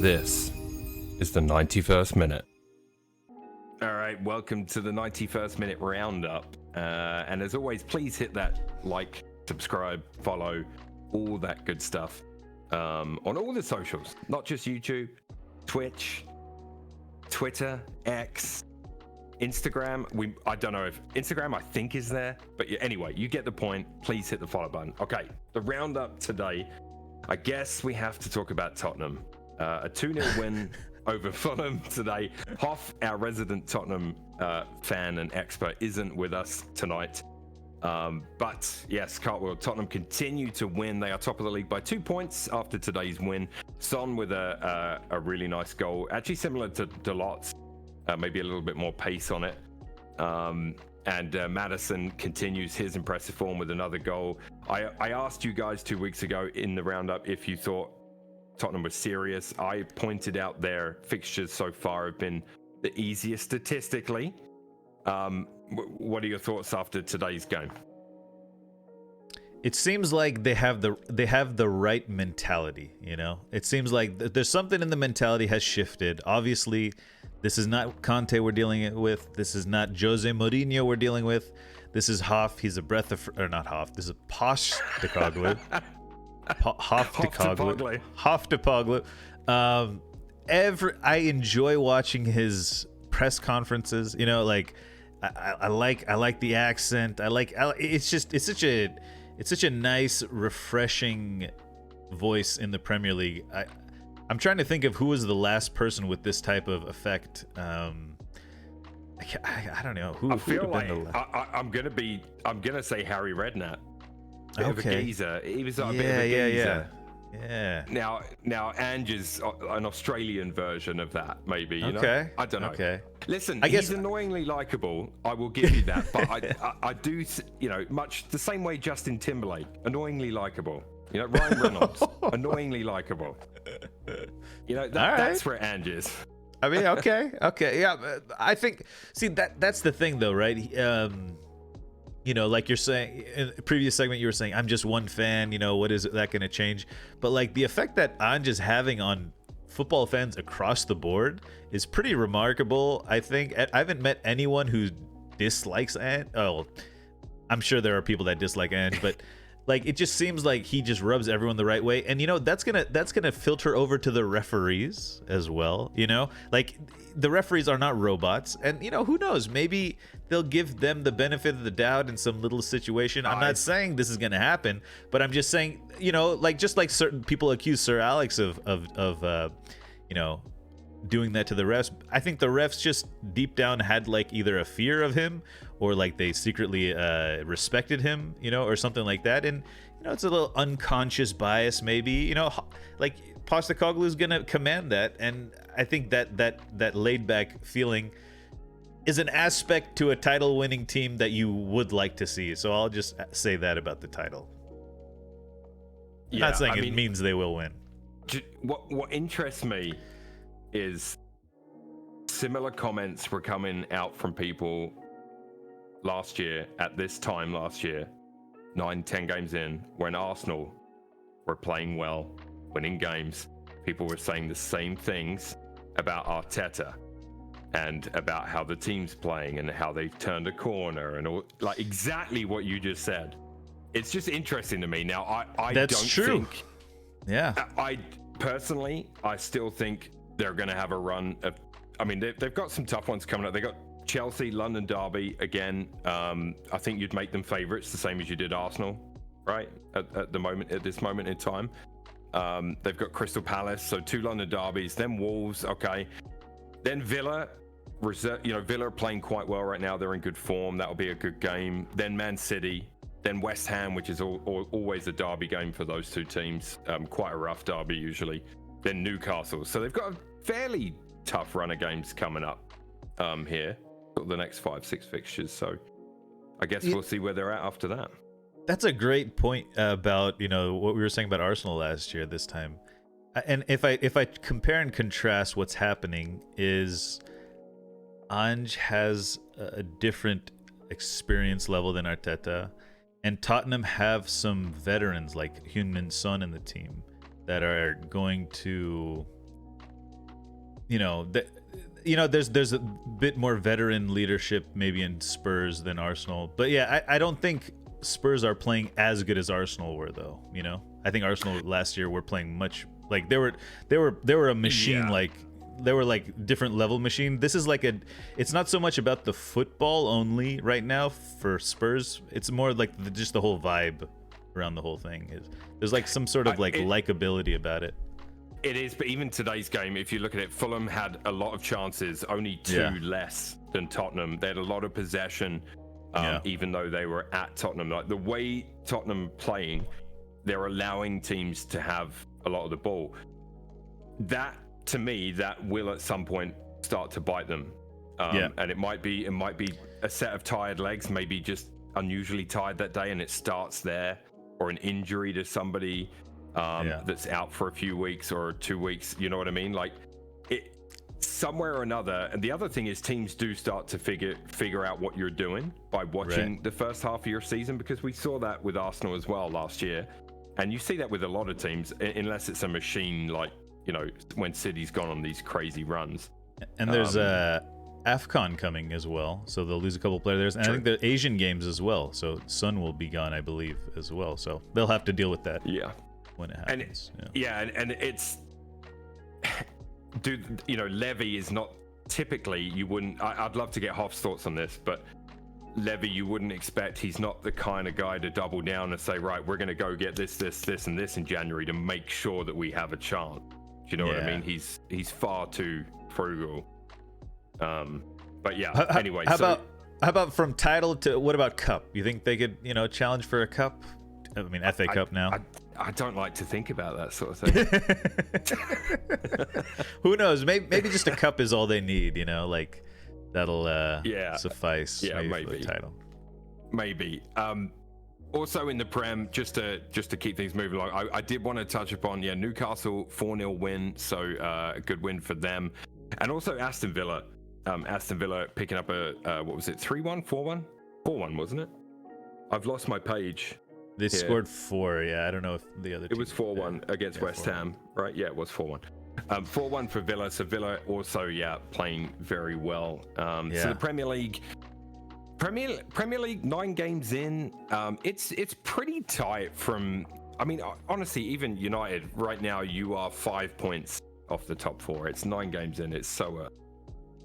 This is the 91st minute. All right, welcome to the 91st minute roundup. And as always, please hit that like, subscribe, follow, all that good stuff on all the socials, not just YouTube, Twitch, Twitter, X, Instagram. I don't know if Instagram I think is there, but yeah, anyway, you get the point. Please hit the follow button. Okay, the roundup today. I guess we have to talk about Tottenham. A 2-0 win over Fulham today. Hoff, our resident Tottenham fan and expert, isn't with us tonight. But yes, Cartwheel, Tottenham continue to win. They are top of the league by 2 points after today's win. Son with a really nice goal, actually similar to Dalot's, maybe a little bit more pace on it. And Maddison continues his impressive form with another goal. I asked you guys 2 weeks ago in the roundup if you thought Tottenham was serious. I pointed out their fixtures so far have been the easiest statistically. What are your thoughts after today's game? It seems like they have the right mentality, you know? It seems like there's something in the mentality has shifted. Obviously, this is not Conte we're dealing with. This is not Jose Mourinho we're dealing with. This is Hoff. He's a breath of... Or not Hoff. This is Postecoglou. Hoftapoglu. I enjoy watching his press conferences. You know, like I like the accent. It's such a nice, refreshing voice in the Premier League. I'm trying to think of who was the last person with this type of effect. I don't know who. I feel like I'm gonna say Harry Redknapp. Bit of a geezer. He was like a bit of a geezer. Yeah. Now Ange is an Australian version of that, maybe. You know? I don't know. Okay. Listen, he's annoyingly likable. I will give you that, but I do, you know, much the same way Justin Timberlake, annoyingly likable. You know, Ryan Reynolds, annoyingly likable. You know, that's where Ange is. I mean, okay, yeah. I think, see, that's the thing, though, right? You know, like you're saying in the previous segment, you were saying, I'm just one fan, you know, what is that going to change? But like the effect that Ange is having on football fans across the board is pretty remarkable. I think I haven't met anyone who dislikes Ange. Oh, I'm sure there are people that dislike Ange, but like it just seems like he just rubs everyone the right way. And you know, that's gonna filter over to the referees as well. You know, like the referees are not robots, and you know, who knows, maybe they'll give them the benefit of the doubt in some little situation. I'm not saying this is going to happen, but I'm just saying, you know, like just like certain people accuse Sir Alex of you know, doing that to the refs. I think the refs just deep down had like either a fear of him or like they secretly respected him, you know, or something like that. And you know, it's a little unconscious bias, maybe. You know, like Postecoglou is going to command that, and I think that laid back feeling is an aspect to a title-winning team that you would like to see. So I'll just say that about the title. Yeah, not saying it means they will win. What interests me is similar comments were coming out from people last year, at this time last year, 9-10 games in, when Arsenal were playing well, winning games. People were saying the same things about Arteta and about how the team's playing and how they've turned a corner and all, like exactly what you just said. It's just interesting to me. Now, I That's don't true. think... Yeah. I personally, I still think they're going to have a run of... I mean, they've got some tough ones coming up. They got Chelsea, London Derby again. I think you'd make them favourites, the same as you did Arsenal, right? At this moment in time. They've got Crystal Palace, so 2 London derbies, then Wolves, okay. Then Villa, you know, Villa are playing quite well right now. They're in good form. That'll be a good game. Then Man City, then West Ham, which is always a derby game for those two teams. Quite a rough derby usually. Then Newcastle. So they've got a fairly tough run of games coming up here. The next 5-6 fixtures. So I guess we'll see where they're at after that. That's a great point about, you know, what we were saying about Arsenal last year this time. And if I compare and contrast what's happening is Ange has a different experience level than Arteta, and Tottenham have some veterans like Heung-min Son in the team that are going to there's a bit more veteran leadership maybe in Spurs than Arsenal. But yeah, I don't think Spurs are playing as good as Arsenal were, though. I think Arsenal last year were playing much like they were a machine. Yeah. Like they were like different level machine. This is like it's not so much about the football only right now for Spurs. It's more like just the whole vibe around the whole thing. There's like some sort of likability about it. It is, but even today's game, if you look at it, Fulham had a lot of chances, only two less than Tottenham. They had a lot of possession, even though they were at Tottenham. Like the way Tottenham playing, they're allowing teams to have a lot of the ball. That, to me, that will at some point start to bite them. And it might be a set of tired legs, maybe just unusually tired that day, and it starts there, or an injury to somebody. That's out for a few weeks or 2 weeks, you know what I mean? Like it somewhere or another. And the other thing is teams do start to figure out what you're doing by watching the first half of your season, because we saw that with Arsenal as well last year. And you see that with a lot of teams, unless it's a machine like, when City's gone on these crazy runs. And there's AFCON coming as well, so they'll lose a couple players. And I think the Asian games as well. So Sun will be gone, I believe, as well. So they'll have to deal with that. Yeah. When it happens. And it's Levy is not typically, you wouldn't, I'd love to get Hoff's thoughts on this, but Levy, you wouldn't expect, he's not the kind of guy to double down and say, right, we're going to go get this and this in January to make sure that we have a chance. Do you know what I mean? He's far too frugal. But yeah, anyway. How about from title to, what about cup? You think they could, challenge for a cup? I mean, FA Cup now. I don't like to think about that sort of thing. Who knows? Maybe just a cup is all they need. Like that'll suffice. Yeah, maybe for the title. Maybe. Also in the Prem, just to keep things moving along, I did want to touch upon Newcastle 4-0 win, so a good win for them, and also Aston Villa. Aston Villa picking up a what was it? 3-1, 4-1, 4-1, wasn't it? I've lost my page. They scored 4, I don't know if the other It was 4-1 against West Ham, right? Yeah, it was 4-1. 4-1 for Villa, so Villa also, playing very well. So the Premier League, 9 games in, it's pretty tight from, honestly, even United, right now, you are 5 points off the top 4. It's 9 games in, it's so...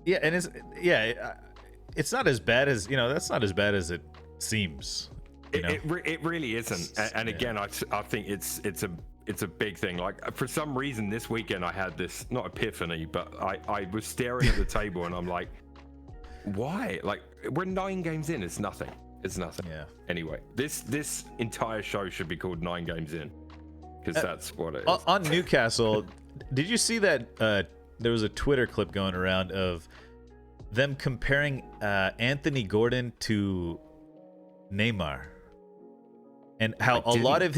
and it's not as bad as, that's not as bad as it seems. It really isn't, and again, I think it's a big thing. Like for some reason this weekend I had this, not epiphany, but I was staring at the table and I'm like, why? Like we're 9 games in, it's nothing. Yeah. Anyway, this entire show should be called 9 games in, because that's what it is. On Newcastle, did you see that there was a Twitter clip going around of them comparing Anthony Gordon to Neymar? And how a lot of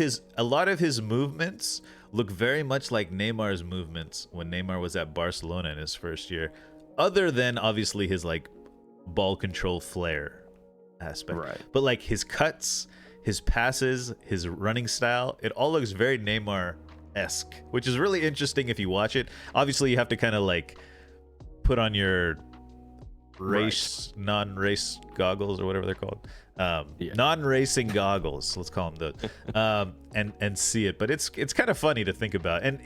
his movements look very much like Neymar's movements when Neymar was at Barcelona in his first year, other than obviously his like ball control flair aspect. Right. But like his cuts, his passes, his running style, it all looks very Neymar-esque, which is really interesting if you watch it. Obviously, you have to kind of like put on your non-race goggles or whatever they're called. Non-racing goggles, let's call them those, and see it. But it's kind of funny to think about. And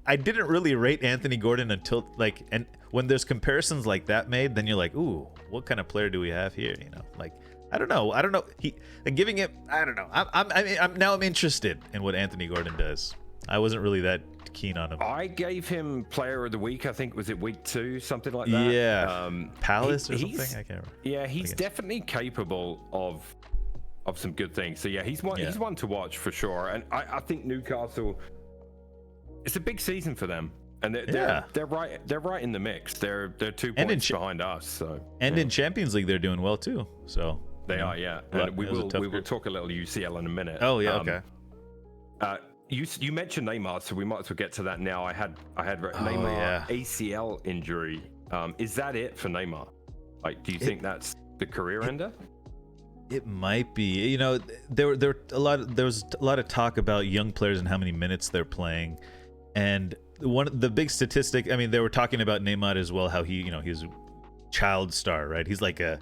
I didn't really rate Anthony Gordon until and when there's comparisons like that made, then you're like, ooh, what kind of player do we have here? Like I don't know. Giving it, I don't know. I'm interested in what Anthony Gordon does. I wasn't really that keen on him. I gave him Player of the Week. I think was it week 2, something like that. Yeah. Palace or something. I can't remember. Yeah, he's definitely capable of some good things. So he's one to watch for sure. And I think Newcastle, it's a big season for them, and they're right in the mix. They're 2 points behind us. So in Champions League they're doing well too. So they are, and we will talk a little UCL in a minute. Oh yeah, okay. You mentioned Neymar, so we might as well get to that now. I had Neymar ACL injury. Is that it for Neymar? Like, do you think that's the career ender? It might be. There was a lot of talk about young players and how many minutes they're playing, And the big statistic, I mean, they were talking about Neymar as well, how he's a child star, right? He's like a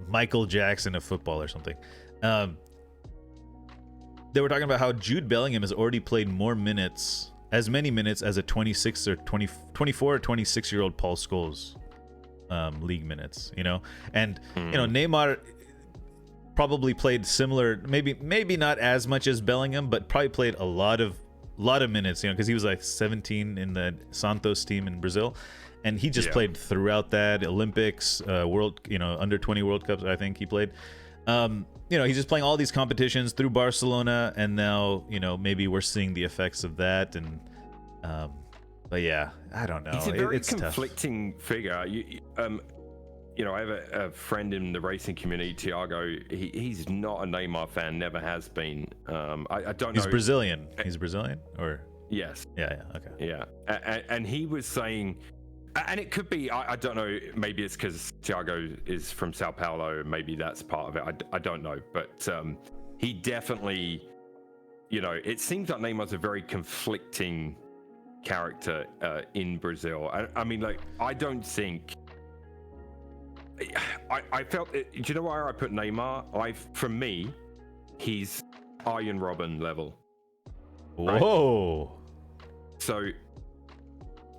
Michael Jackson of football or something. They were talking about how Jude Bellingham has already played as many minutes as a 24 or 26-year-old Paul Scholes league minutes, and Neymar probably played similar, maybe not as much as Bellingham, but probably played a lot of minutes, because he was like 17 in the Santos team in Brazil, and he just played throughout that Olympics, world, under 20 World Cups, I think he played. He's just playing all these competitions through Barcelona, and now maybe we're seeing the effects of that, and but yeah, I don't know. He's a very it's conflicting figure. I have a friend in the racing community, Tiago. He's not a Neymar fan, never has been. I don't know. He's Brazilian. He's Brazilian, or yes. Yeah. Okay. Yeah, and he was saying, and it could be, I don't know. Maybe it's because Tiago is from Sao Paulo. Maybe that's part of it. I don't know, but he definitely, it seems like Neymar's a very conflicting character in Brazil. I mean, like, I don't think. I felt it. Do you know where I put Neymar? For me, he's Arjen Robben level. Right? Whoa. So,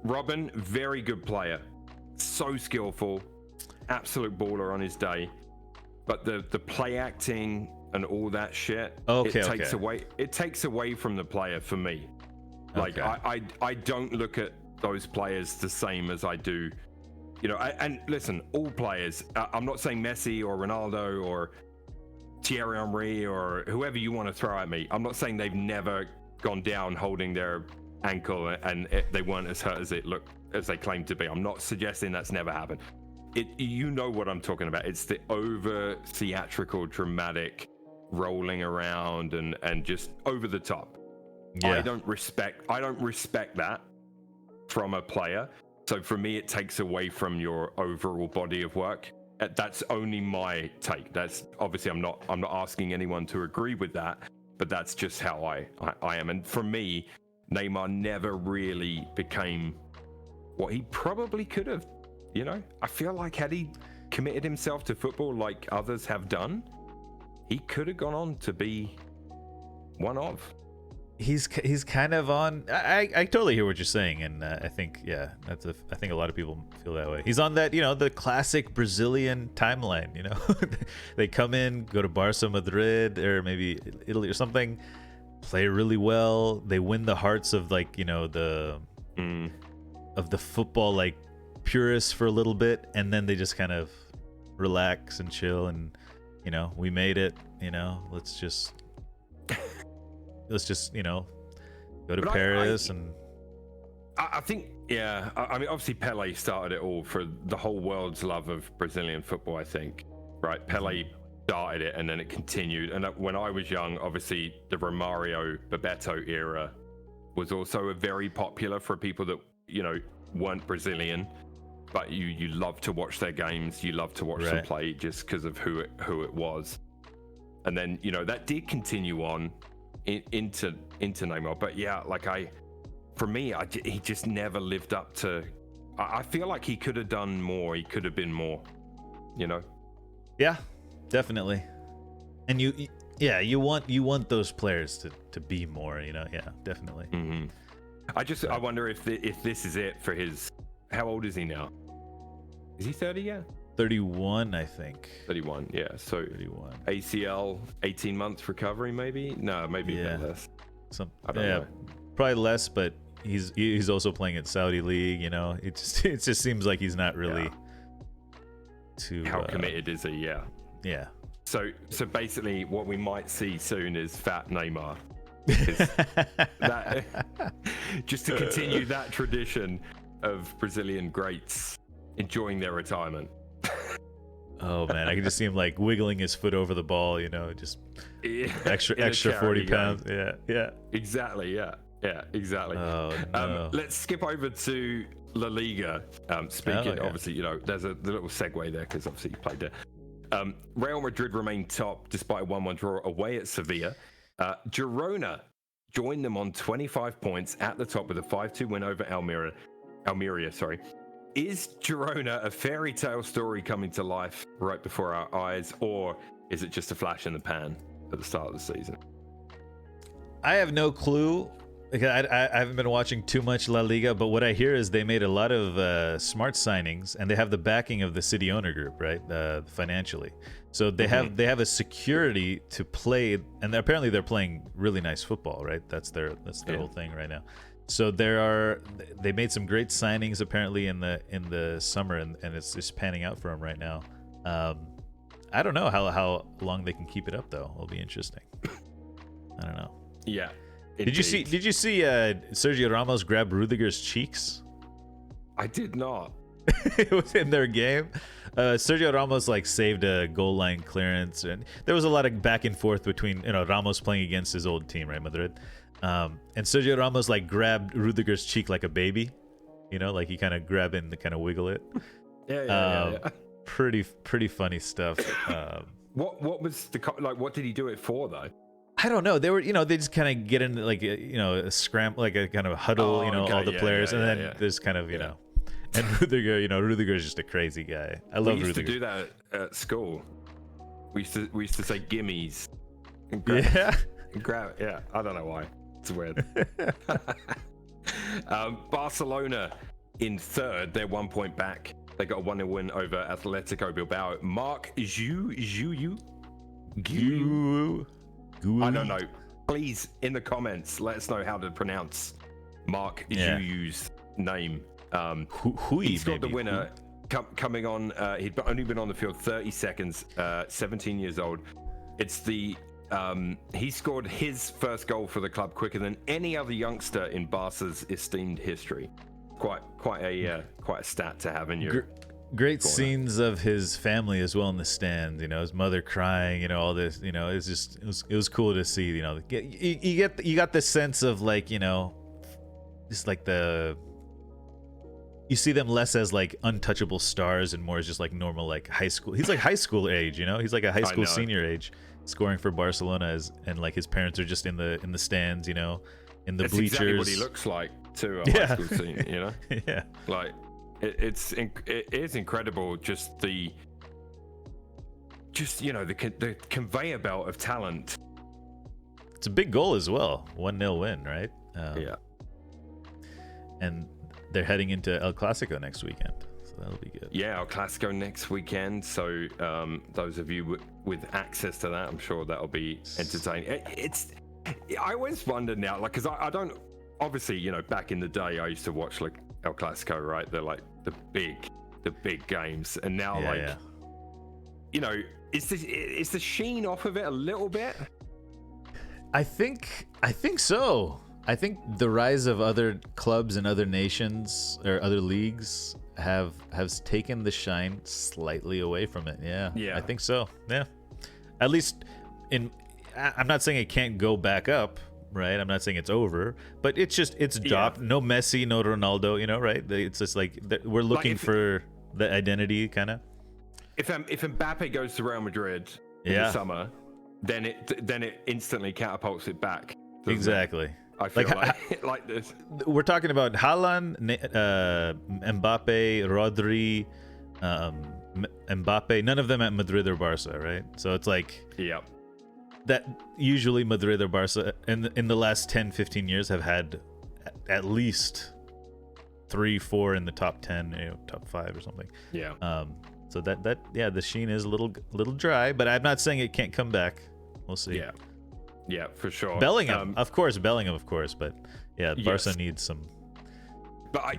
Robben, very good player, so skillful, absolute baller on his day, but the play acting and all that shit, it takes away from the player for me. Like, I don't look at those players the same as I do. And listen, all players, I'm not saying Messi or Ronaldo or Thierry Henry or whoever you want to throw at me. I'm not saying they've never gone down holding their ankle and they weren't as hurt as they claim to be. I'm not suggesting that's never happened. You know what I'm talking about. It's the over theatrical, dramatic rolling around and just over the top. Yeah. I don't respect that from a player. So for me, it takes away from your overall body of work. That's only my take. That's obviously I'm not asking anyone to agree with that, but that's just how I am. And for me, Neymar never really became what he probably could have. I feel like had he committed himself to football like others have done, he could have gone on to be one of. He's kind of on. I totally hear what you're saying, and I think I think a lot of people feel that way. He's on that the classic Brazilian timeline. They come in, go to Barca, Madrid, or maybe Italy or something, play really well. They win the hearts of of the football purists for a little bit, and then they just kind of relax and chill, and we made it. Let's just go to Paris. And I think, I mean, obviously Pele started it all for the whole world's love of Brazilian football, I think, right? Pele started it and then it continued. And when I was young, obviously the Romario, Bebeto era was also very popular for people that, weren't Brazilian, but you love to watch their games. You love to watch them play just because of who it was. And then, that did continue on into Neymar, but he just never lived up to. I feel like he could have done more. He could have been more. Yeah, definitely. And you want those players to be more. Yeah, definitely. Mm-hmm. I wonder if this is it for his. How old is he now? Is he 30 yet? 31, I think. 31, yeah. So 31. ACL, 18 months recovery, maybe? No, maybe a bit less. I don't know. Probably less, but he's also playing at Saudi League. It just seems like he's not really too. How committed is he? Yeah. Yeah. So basically, what we might see soon is fat Neymar. Just to continue that tradition of Brazilian greats enjoying their retirement. Oh man, I can just see him wiggling his foot over the ball, just extra 40 pounds. Yeah. Exactly. Yeah, exactly. Oh, no. Let's skip over to La Liga. Obviously, there's a little segue there because obviously you played there. Real Madrid remained top despite a 1-1 draw away at Sevilla. Girona joined them on 25 points at the top with a 5-2 win over Almeria, sorry. Is Girona a fairy tale story coming to life right before our eyes, or is it just a flash in the pan at the start of the season? I have no clue. Because I haven't been watching too much La Liga, but what I hear is they made a lot of smart signings, and they have the backing of the City owner group, right? Financially, so they have a security to play, and apparently they're playing really nice football, right? That's their whole thing right now. So they made some great signings apparently in the summer, and it's just panning out for them right now. I don't know how long they can keep it up though. It'll be interesting. I don't know. Yeah. Did you see Sergio Ramos grab Rudiger's cheeks? I did not. It was in their game. Sergio Ramos like saved a goal line clearance, and there was a lot of back and forth between Ramos playing against his old team, right, Madrid, and Sergio Ramos like grabbed Rudiger's cheek like a baby, like he kind of grab it and kind of wiggle it. Yeah. Pretty funny stuff. What was what did he do it for though? I don't know. They were, they just kind of get into like, a scram, like a kind of huddle, okay. all the players, and then there's kind of, and Rudiger is just a crazy guy. I love Rudiger. We used to do that at school. We used to say gimmies. Yeah. Yeah. I don't know why. It's weird. Barcelona in third. They're 1 point back. They got a 1-0 win over Atletico Bilbao. Mark Gu. I don't know. Please, in the comments, let us know how to pronounce Mark Zhu's name. He scored the winner coming on. He'd only been on the field 30 seconds, 17 years old. It's he scored his first goal for the club quicker than any other youngster in Barca's esteemed history. Quite a stat to have in your great corner. Scenes of his family as well in the stand, his mother crying, all this, it was cool to see, you got the sense of like, just like you see them less as like untouchable stars and more as just like normal, like high school. He's like high school age, he's like a high school senior age scoring for Barcelona and like his parents are just in the stands, in the That's bleachers. Exactly what he looks like to a high school senior, Yeah. Like, it is incredible, just the conveyor belt of talent. It's a big goal as well. 1-0 win, right? Yeah. And they're heading into El Clasico next weekend, so that'll be good. Yeah, El Clasico next weekend. So those of you with access to that, I'm sure that'll be entertaining. I always wonder now, like, because I don't. Obviously, back in the day, I used to watch like El Clasico, right? They're like the big games, and now is the sheen off of it a little bit? I think so. I think the rise of other clubs and other nations or other leagues has taken the shine slightly away from it. Yeah. I think so. Yeah. At least I'm not saying it can't go back up. Right, I'm not saying it's over, but it's dropped. No Messi, no Ronaldo, right? It's just like we're looking for the identity, kind of. If Mbappe goes to Real Madrid in the summer, then it instantly catapults it back. Exactly. I feel like this. We're talking about Haaland, Mbappe, Rodri, Mbappe. None of them at Madrid or Barca, right? So it's like, that usually Madrid or Barca in the last 10-15 years have had at least 3-4 in the top 10, top 5 or something. So that the sheen is a little dry, but I'm not saying it can't come back. We'll see. Yeah, for sure. Bellingham, of course, but Barca needs some. But I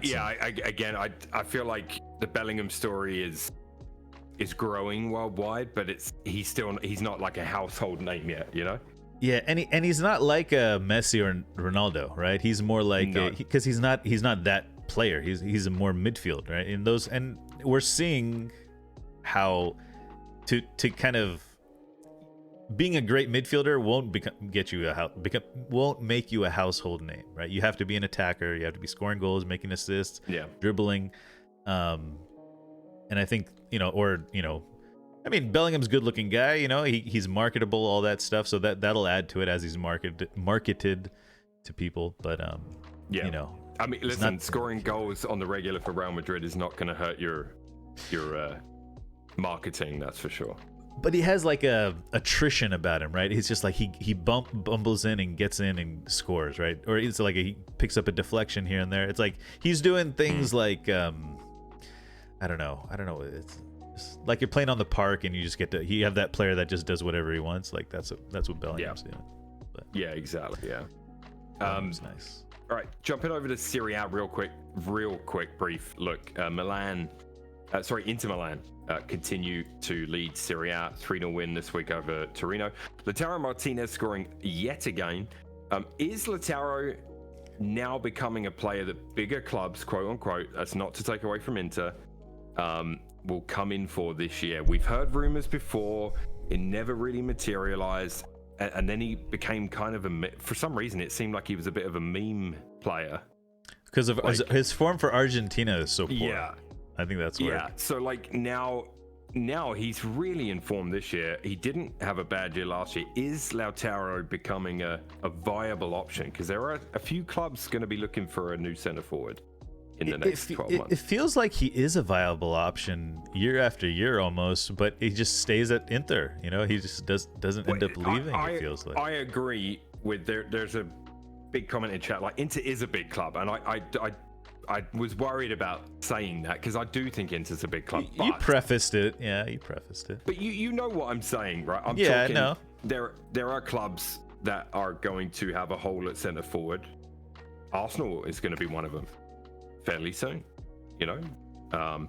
feel like the Bellingham story is growing worldwide, but he's not like a household name yet, Yeah, and he's not like a Messi or Ronaldo, right? He's more like because he's not that player. He's a more midfield, right? And we're seeing how to kind of being a great midfielder won't won't make you a household name, right? You have to be an attacker. You have to be scoring goals, making assists, dribbling, and I think Bellingham's a good-looking guy. He's marketable, all that stuff. So that'll add to it as he's marketed. to people, but Yeah. you know, I mean, it's listen, not- scoring goals on the regular for Real Madrid is not going to hurt your marketing, that's for sure. but he has like a attrition about him, right? He's just like he bumbles in and gets in and scores, right? Or it's like he picks up a deflection here and there. It's like he's doing things like I don't know. It's like you're playing on the park and you just get to you have that player that just does whatever he wants. Like that's what Bellingham's doing. But Yeah, exactly. Yeah. Bellingham's nice. All right, jumping over to Serie A real quick, brief look. Inter Milan continue to lead Serie A, 3-0 win this week over Torino. Lautaro Martinez scoring yet again. Is Lautaro now becoming a player that bigger clubs, quote unquote, that's not to take away from Inter, will come in for this year? We've heard rumors before, it never really materialized. And then he became kind of for some reason, it seemed like he was a bit of a meme player. Because of his form for Argentina is so poor. Yeah. I think that's where. Yeah. So like now he's really informed this year. He didn't have a bad year last year. Is Lautaro becoming a viable option? Because there are a few clubs going to be looking for a new center forward in the next 12 months. It feels like he is a viable option year after year almost, but he just stays at Inter. You know, he just doesn't end up leaving. It feels like. I agree with there's a big comment in chat like Inter is a big club, and I was worried about saying that because I do think Inter's a big club. You prefaced it, yeah. You prefaced it. But you know what I'm saying, right? I'm yeah, talking, no. There are clubs that are going to have a hole at centre forward. Arsenal is going to be one of them fairly soon. You know,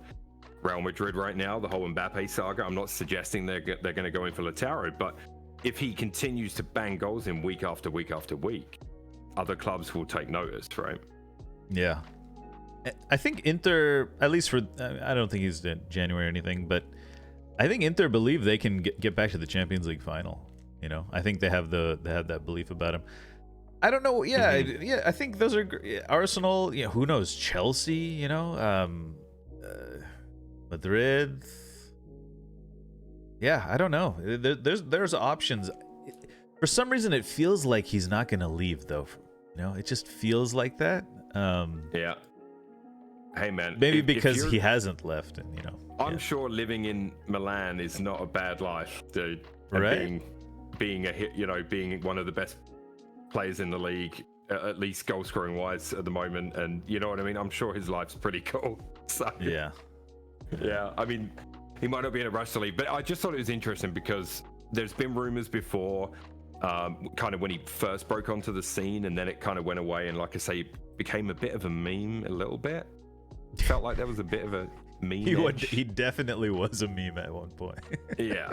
Real Madrid right now, the whole Mbappe saga. I'm not suggesting they're going to go in for Lautaro, but if he continues to bang goals in week after week after week, other clubs will take notice, right? Yeah. I think Inter, at least for, I don't think he's in January or anything, but I think Inter believe they can get back to the Champions League final. You know, I think they have that belief about him. I don't know. Yeah, yeah. I think those are Arsenal. You know, who knows? Chelsea. You know, Madrid. Yeah, I don't know. There's options. For some reason, it feels like he's not going to leave, though. You know, it just feels like that. Yeah. Hey man, maybe because he hasn't left, and you know. I'm sure living in Milan is not a bad life, dude. Right. Being a hit, you know, being one of the best players in the league, at least goal scoring wise at the moment, and you know what I mean. I'm sure his life's pretty cool. So yeah. I mean, he might not be in a rush to leave, but I just thought it was interesting because there's been rumors before, kind of when he first broke onto the scene, and then it kind of went away, and like I say, became a bit of a meme a little bit. Felt like there was a bit of a meme. He definitely was a meme at one point. Yeah.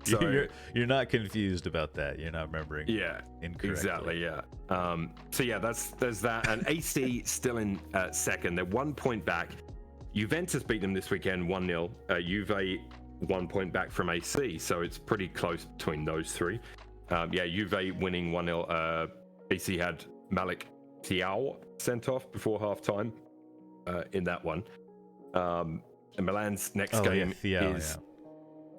So you're not confused about that. You're not remembering. Yeah. Incorrectly. Exactly. Yeah. So yeah, there's that, and AC still in second. They're 1 point back. Juventus beat them this weekend 1-0. Juve 1 point back from AC, so it's pretty close between those three. Yeah, Juve winning 1-0. AC had Malik Thiaw sent off before halftime. In that one, and Milan's next game is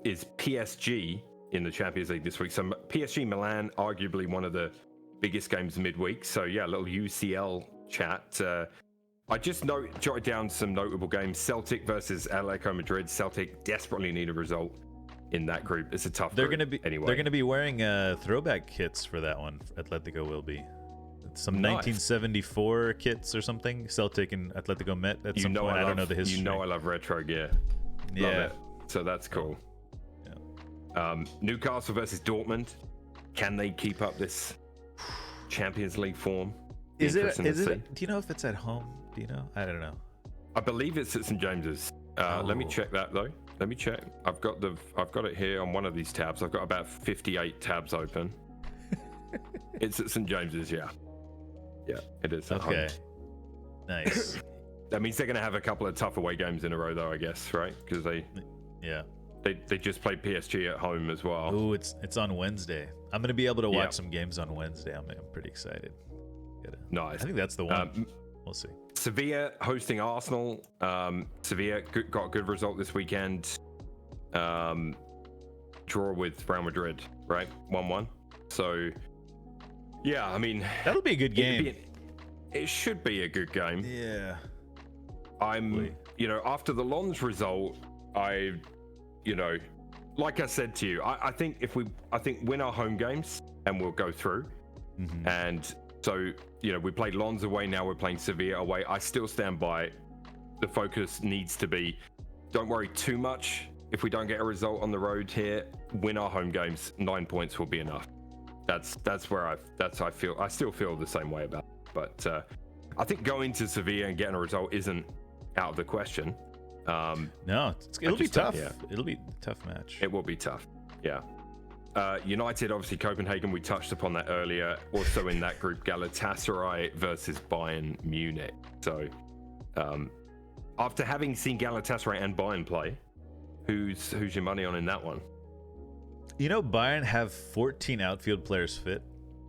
PSG in the Champions League this week. So PSG Milan, arguably one of the biggest games midweek. So yeah, a little UCL chat. I just jotted down some notable games. Celtic versus Atletico Madrid. Celtic desperately need a result in that group. It's a tough group. Anyway. They're gonna be wearing throwback kits for that one. Atletico will be. Some 1974 kits or something. Celtic and Atletico met at some point. I don't know the history. You know I love retro gear. Yeah. Love it. So that's cool. Yeah. Newcastle versus Dortmund. Can they keep up this Champions League form? Is it? Do you know if it's at home? Do you know? I don't know. I believe it's at St James's. Let me check that though. Let me check. I've got it here on one of these tabs. I've got about 58 tabs open. It's at St James's. Yeah. Yeah, it is. Okay. Nice. That means they're going to have a couple of tough away games in a row, though, I guess, right? Because they just played PSG at home as well. Ooh, it's on Wednesday. I'm going to be able to watch some games on Wednesday. I'm pretty excited. Nice. I think that's the one. We'll see. Sevilla hosting Arsenal. Sevilla got a good result this weekend. Draw with Real Madrid, right? 1-1. So Yeah, I mean, That'll be a good game. It should be a good game. Yeah. After the Lons result, like I said to you, I think win our home games and we'll go through. Mm-hmm. And so, we played Lons away, now we're playing Sevilla away. I still stand by it. The focus needs to be, don't worry too much if we don't get a result on the road here. Win our home games, 9 points will be enough. That's where I still feel the same way about it. But I think going to Sevilla and getting a result isn't out of the question. No, it'll be tough. Yeah. It'll be a tough match. It will be tough. Yeah. United, obviously Copenhagen, we touched upon that earlier. Also in that group, Galatasaray versus Bayern Munich. So after having seen Galatasaray and Bayern play, who's your money on in that one? Bayern have 14 outfield players fit.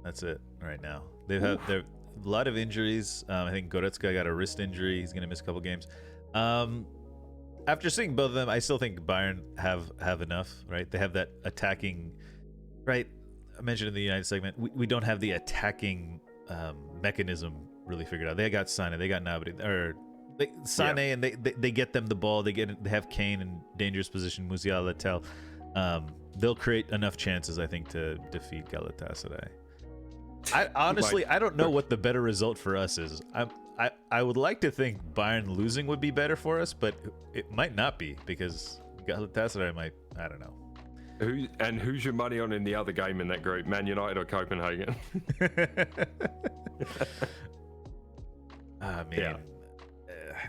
That's it right now. They've a lot of injuries. I think Goretzka got a wrist injury. He's going to miss a couple games. After seeing both of them, I still think Bayern have enough, right? They have that attacking, right? I mentioned in the United segment, we don't have the attacking mechanism really figured out. They got Sané, they got Gnabry, and they get them the ball. They have Kane in dangerous position, Musiala, Tel. They'll create enough chances, I think, to defeat Galatasaray. I don't know what the better result for us is. I would like to think Bayern losing would be better for us, but it might not be because Galatasaray might. I don't know. Who's your money on in the other game in that group? Man United or Copenhagen?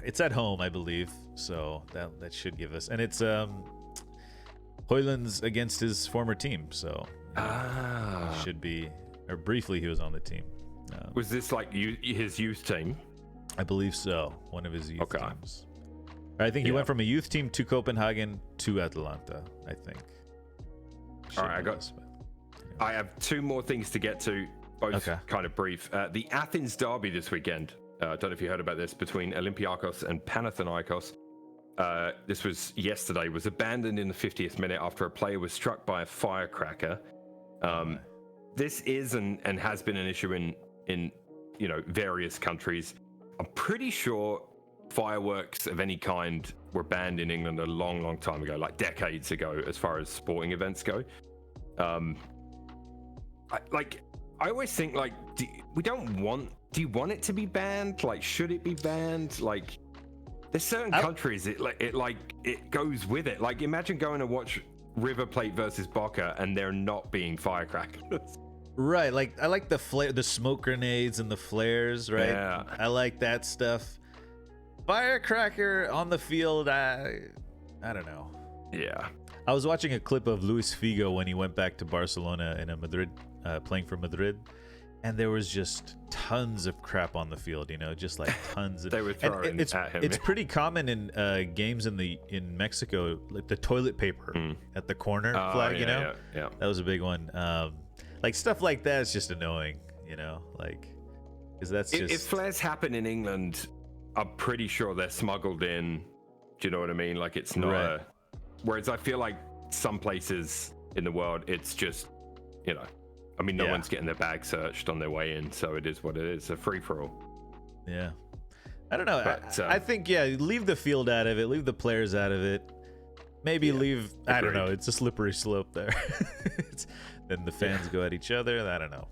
It's at home, I believe, so that should give us, and it's Højlund's against his former team, so should be. Or briefly, he was on the team. Was this like his youth team? I believe so. One of his youth teams. I think he went from a youth team to Copenhagen to Atalanta, I think. All right, I have two more things to get to, both kind of brief. The Athens derby this weekend. I don't know if you heard about this, between Olympiacos and Panathinaikos. This was yesterday, was abandoned in the 50th minute after a player was struck by a firecracker. This is and has been an issue in various countries. I'm pretty sure fireworks of any kind were banned in England a long, long time ago, like decades ago, as far as sporting events go. I always think, like, do you want it to be banned? Like, should it be banned? Like, there's certain countries it goes with it. Like, imagine going to watch River Plate versus Boca and there not being firecrackers. Right, like I like the smoke grenades and the flares, right? Yeah. I like that stuff. Firecracker on the field, I don't know. Yeah. I was watching a clip of Luis Figo when he went back to Barcelona in Madrid, playing for Madrid, and there was just tons of crap on the field, just like tons. They were throwing at him. It's pretty common in games in Mexico, like the toilet paper at the corner flag, Yeah. That was a big one. Like stuff like that is just annoying, like because that's just. If flares happen in England, I'm pretty sure they're smuggled in. Do you know what I mean? Like, it's not whereas I feel like some places in the world, it's just, no one's getting their bag searched on their way in, so it is what it is, a free-for-all. Yeah. I don't know. But, I think, leave the field out of it, leave the players out of it. Maybe leave, I don't know, it's a slippery slope there. Then the fans go at each other, I don't know.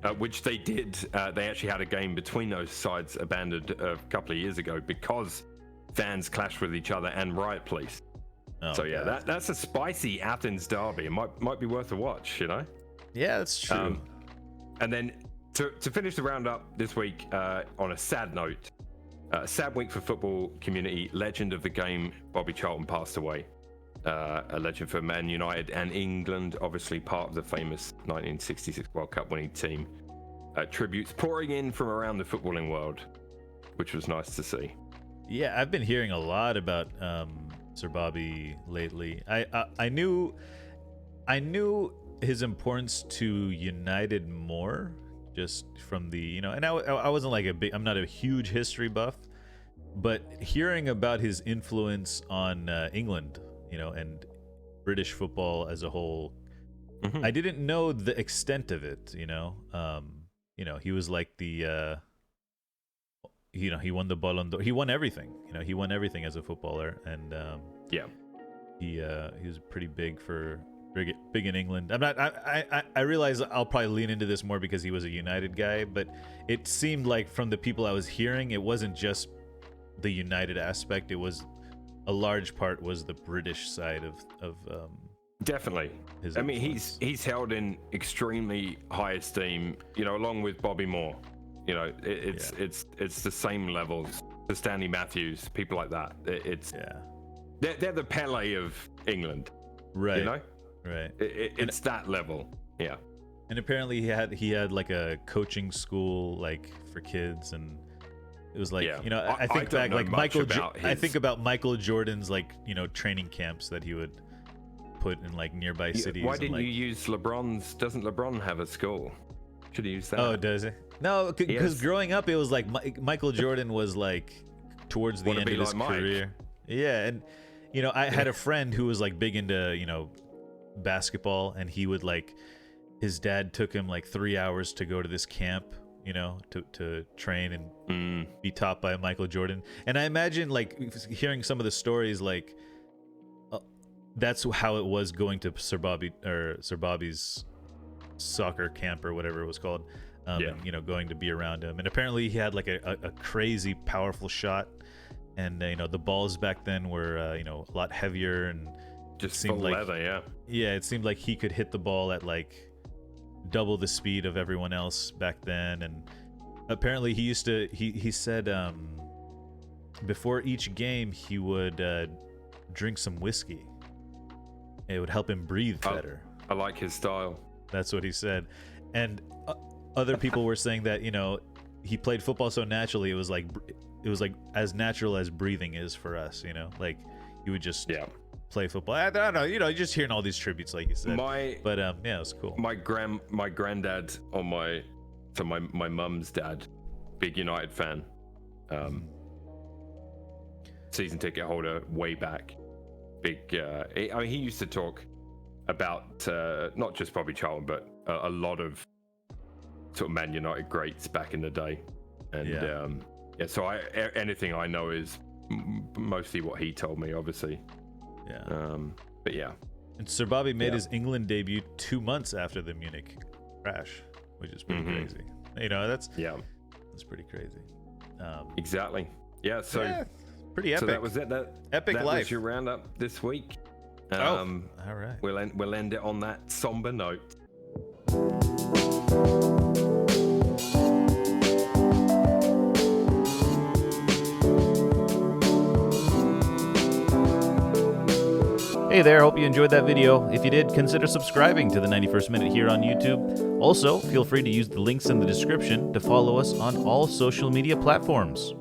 But which they did. They actually had a game between those sides abandoned a couple of years ago because fans clashed with each other and riot police. That's a spicy Athens derby. It might be worth a watch, Yeah, that's true. And then to finish the roundup this week, on a sad note, sad week for football community. Legend of the game, Bobby Charlton, passed away. A legend for Man United and England, obviously part of the famous 1966 World Cup winning team. Tributes pouring in from around the footballing world, which was nice to see. Yeah, I've been hearing a lot about Sir Bobby lately. I knew his importance to United more just from the, and I wasn't like I'm not a huge history buff, but hearing about his influence on England, and British football as a whole Mhm. I didn't know the extent of it. He was like the he won the Ballon d'Or. He won everything. He won everything as a footballer, and Yeah. he was pretty big in England. I realize I'll probably lean into this more because he was a United guy, but it seemed like from the people I was hearing, it wasn't just the United aspect. It was a large part was the British side of Definitely. his I mean, influence. he's held in extremely high esteem, along with Bobby Moore. It's the same levels. The Stanley Matthews, people like that. They're the Pele of England. Right. Right. It's that level. Yeah. And apparently he had like a coaching school like for kids, and it was like I think don't back know like much about I his- think about Michael Jordan's like training camps that he would put in like nearby cities. Why and, didn't like, you use LeBron's? Doesn't LeBron have a school? Should have used that. Oh, does it? No, because Yes. growing up it was like Michael Jordan was like towards the Wanna end be of his like Mike. career. Yeah, and I had a friend who was like big into basketball, and he would like his dad took him like 3 hours to go to this camp, to train and be taught by Michael Jordan. And I imagine like hearing some of the stories, like that's how it was going to Sir Bobby's soccer camp or whatever it was called. And, going to be around him. And apparently he had like a crazy powerful shot, and the balls back then were a lot heavier, and Just seemed full like leather, yeah. it seemed like he could hit the ball at like double the speed of everyone else back then. And apparently he said before each game he would drink some whiskey. It would help him breathe better. I like his style. That's what he said. And other people were saying that he played football so naturally, it was like as natural as breathing is for us. Like he would just play football. I don't know, just hearing all these tributes, like you said. It was cool. My granddad on my mum's dad, big United fan, season ticket holder way back. Big. He used to talk about not just Bobby Charlton, but a lot of sort of Man United greats back in the day. And so anything I know is mostly what he told me, obviously. Yeah. But yeah. And Sir Bobby made his England debut 2 months after the Munich crash, which is pretty crazy. That's pretty crazy. Exactly. Yeah. So pretty epic. So that was it. That Epic life. was your roundup this week. All right. We'll end it on that somber note. Hey there, hope you enjoyed that video. If you did, consider subscribing to the 91st Minute here on YouTube. Also, feel free to use the links in the description to follow us on all social media platforms.